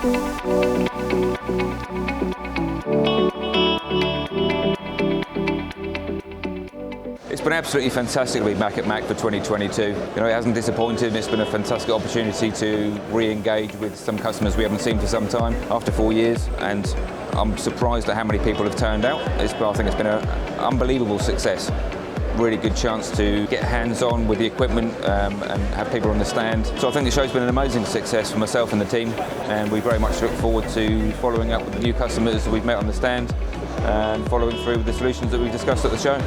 It's been absolutely fantastic to be back at MACH for 2022. You know, it hasn't disappointed. It's been a fantastic opportunity to re-engage with some customers we haven't seen for some time after 4 years, and I'm surprised at how many people have turned out. I think it's been an unbelievable success. Really good chance to get hands-on with the equipment and have people on the stand. So I think the show's been an amazing success for myself and the team, and we very much look forward to following up with the new customers that we've met on the stand and following through with the solutions that we've discussed at the show.